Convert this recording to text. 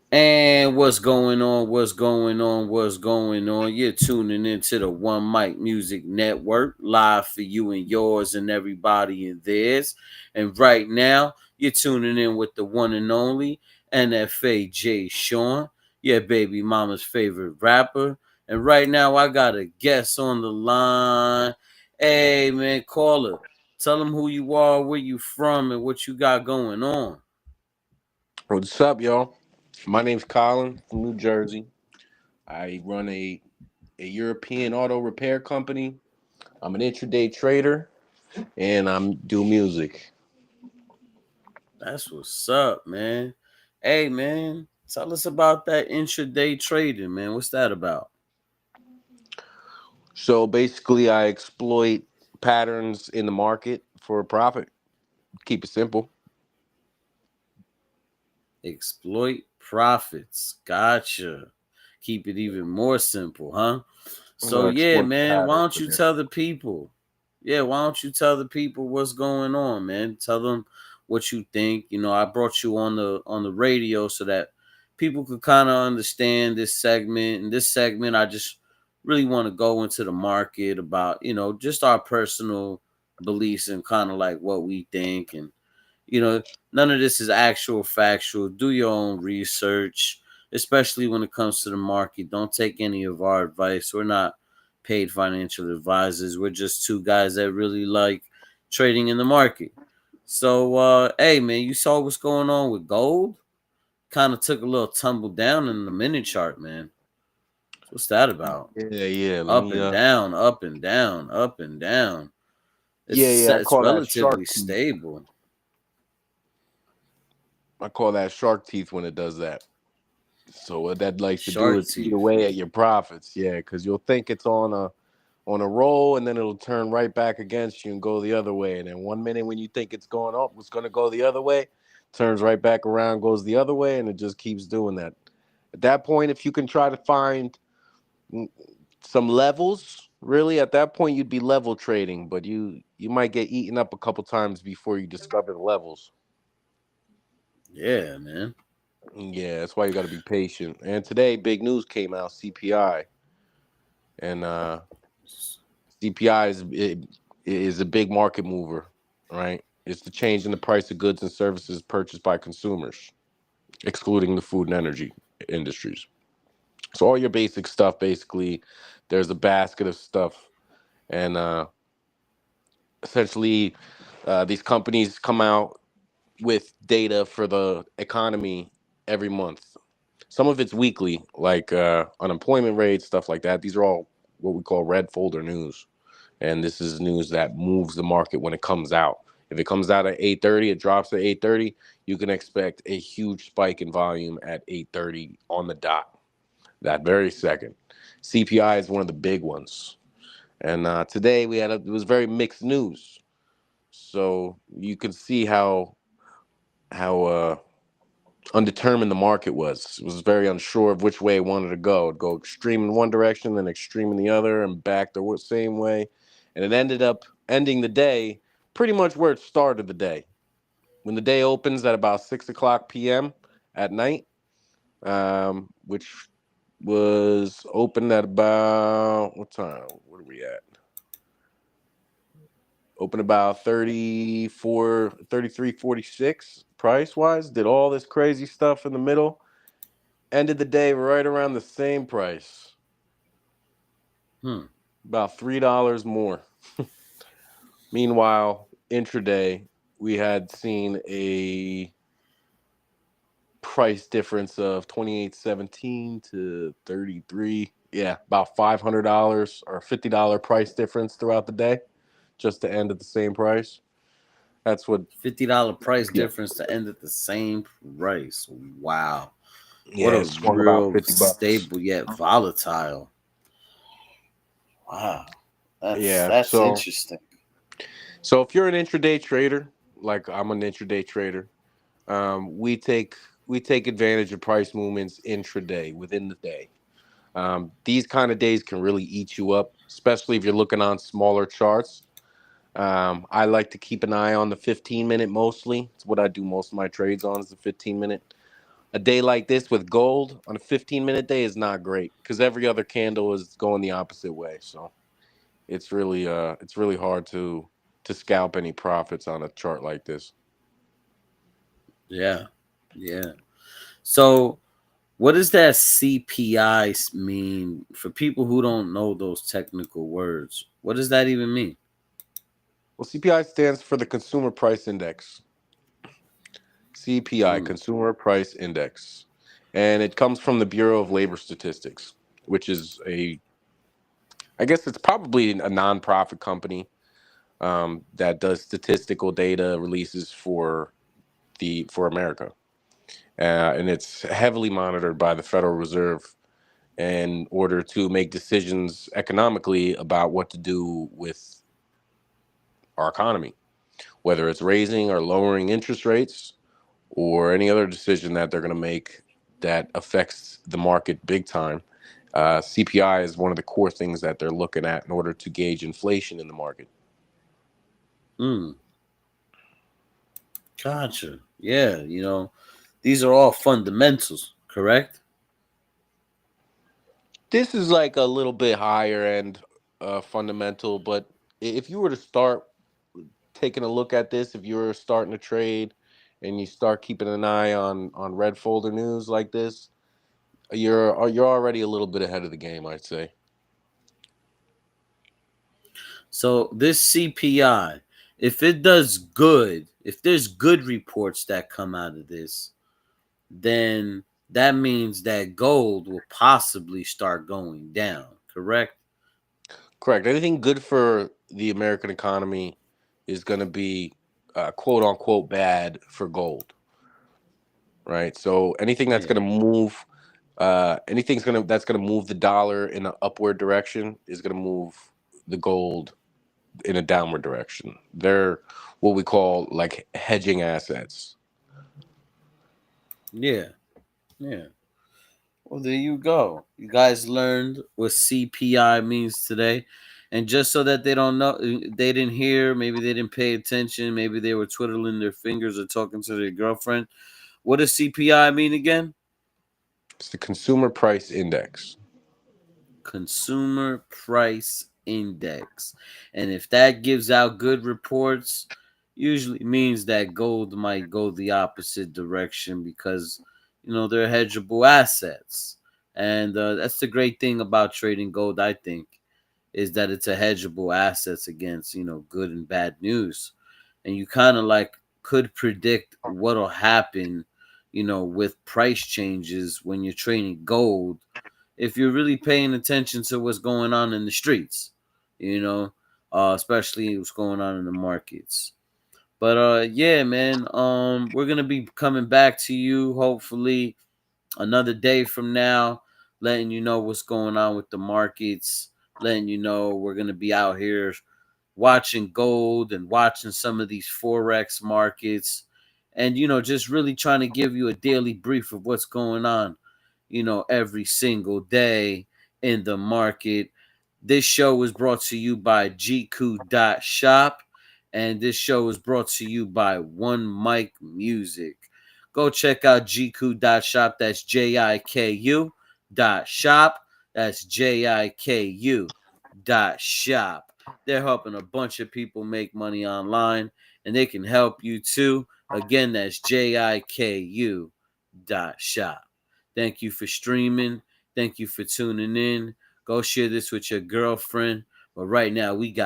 And what's going on? What's going on? What's going on? You're tuning into the One Mic Music Network, live for you and yours and everybody in theirs. And right now, you're tuning in with the one and only NFA JayShawn, your baby mama's favorite rapper. And right now, I got a guest on the line. Hey, man, caller, tell them who you are, where you from, and what you got going on. What's up, y'all? My name's Collin from New Jersey. I run a European auto repair company. I'm an intraday trader, and I'm do music. That's what's up, man. Hey, man, tell us about that intraday trading, man. What's that about? So basically, I exploit patterns in the market for a profit. Keep it simple. Exploit profits. Gotcha. Keep it even more simple, huh? So, I yeah, exploit man, why patterns don't for you that. tell the people? Yeah, why don't you tell the people what's going on, man? Tell them what you think. I brought you on the radio so that people could kind of understand this segment. And this segment, I just really want to go into the market about, just our personal beliefs and kind of like what we think. And you know, none of this is actual factual. Do your own research, especially when it comes to the market. Don't take any of our advice. We're not paid financial advisors. We're just two guys that really like trading in the market. So, hey, man, you saw what's going on with gold? Kind of took a little tumble down in the minute chart, man. What's that about? Yeah, yeah. Let Up me. and down, up and down, up and down. Yeah, yeah. I It's call that relatively shark teeth. stable. I call that shark teeth when it does that. So what that likes to do Shark is eat teeth. away at your profits. Yeah, because you'll think it's on a roll, and then it'll turn right back against you and go the other way. And then one minute when you think it's going up, it's going to go the other way, turns right back around, goes the other way, and it just keeps doing that. At that point, if you can try to find mm, some levels, really, at that point you'd be level trading, but you might get eaten up a couple times before you discover the levels. Yeah, man. Yeah, that's why you got to be patient. And today, big news came out: CPI, and CPI is a big market mover, right? It's the change in the price of goods and services purchased by consumers, excluding the food and energy industries. So all your basic stuff, basically, there's a basket of stuff, and essentially, these companies come out with data for the economy every month. Some of it's weekly, like unemployment rates, stuff like that. These are all what we call red folder news, and this is news that moves the market when it comes out. If it comes out at 8:30, it drops at 8:30. You can expect a huge spike in volume at 8:30 on the dot. That very second. CPI is one of the big ones, and today it was very mixed news. So you can see how undetermined the market was. It was very unsure of which way it wanted to go. It'd go extreme in one direction, then extreme in the other, and back the same way. And it ended up ending the day pretty much where it started the day. When the day opens at about 6 o'clock p.m. at night, which was opened at about what time? What are we at? Open about 34, 33.46 price wise. Did all this crazy stuff in the middle. Ended the day right around the same price, Hmm. about $3 more. Meanwhile, intraday, we had seen a price difference of 28.17 to 33. Yeah, about $500 or $50 price difference throughout the day, just to end at the same price. That's what. $50 price Yeah, difference to end at the same price. Wow. What yeah, a it swung about real $50. stable yet volatile. Wow. That's Yeah, that's so interesting. if you're an intraday trader, like I'm an intraday trader, we take advantage of price movements intraday within the day. These kind of days can really eat you up, especially if you're looking on smaller charts. I like to keep an eye on the 15 minute mostly. It's what I do most of my trades on is the 15 minute. A day like this with gold on a 15-minute day is not great because every other candle is going the opposite way. So it's really hard to scalp any profits on a chart like this. Yeah, yeah. So, what does that CPI mean for people who don't know those technical words? What does that even mean? Well, CPI stands for the Consumer Price Index. CPI, Mm, Consumer Price Index, and it comes from the Bureau of Labor Statistics, which is I guess it's probably a nonprofit company that does statistical data releases for America, and it's heavily monitored by the Federal Reserve in order to make decisions economically about what to do with our economy, whether it's raising or lowering interest rates or any other decision that they're going to make that affects the market big time. CPI is one of the core things that they're looking at in order to gauge inflation in the market. mm, gotcha. Yeah, these are all fundamentals, correct? This is like a little bit higher end fundamental, but if you were to start taking a look at this, if you were starting to trade and you start keeping an eye on red folder news like this, you're already a little bit ahead of the game, I'd say. So this CPI, if it does good, if there's good reports that come out of this, then that means that gold will possibly start going down, correct? Correct. Anything good for the American economy is going to be quote unquote bad for gold, right? So anything that's Yeah. going to move, that's going to move the dollar in an upward direction is going to move the gold in a downward direction. They're what we call like hedging assets. Yeah. Yeah. Well, there you go. You guys learned what CPI means today. And just so that they don't know, they didn't hear, maybe they didn't pay attention, maybe they were twiddling their fingers or talking to their girlfriend. What does CPI mean again? It's the consumer price index. Consumer Price Index. And if that gives out good reports, usually means that gold might go the opposite direction because, they're hedgeable assets. And that's the great thing about trading gold, I think, is that it's a hedgeable assets against, good and bad news. And you kind of like could predict what'll happen, with price changes when you're trading gold if you're really paying attention to what's going on in the streets, you know, especially what's going on in the markets. But yeah, man, we're gonna be coming back to you hopefully another day from now, letting you know what's going on with the markets, letting you know we're gonna be out here watching gold and watching some of these forex markets, and just really trying to give you a daily brief of what's going on every single day in the market. This show was brought to you by GQ.shop, and this show is brought to you by One Mic Music. Go check out GQ.shop. That's JIKU dot shop. That's JIKU dot shop. They're helping a bunch of people make money online, and they can help you too. Again, that's JIKU dot shop. Thank you for streaming. Thank you for tuning in. Go share this with your girlfriend. But right now, we got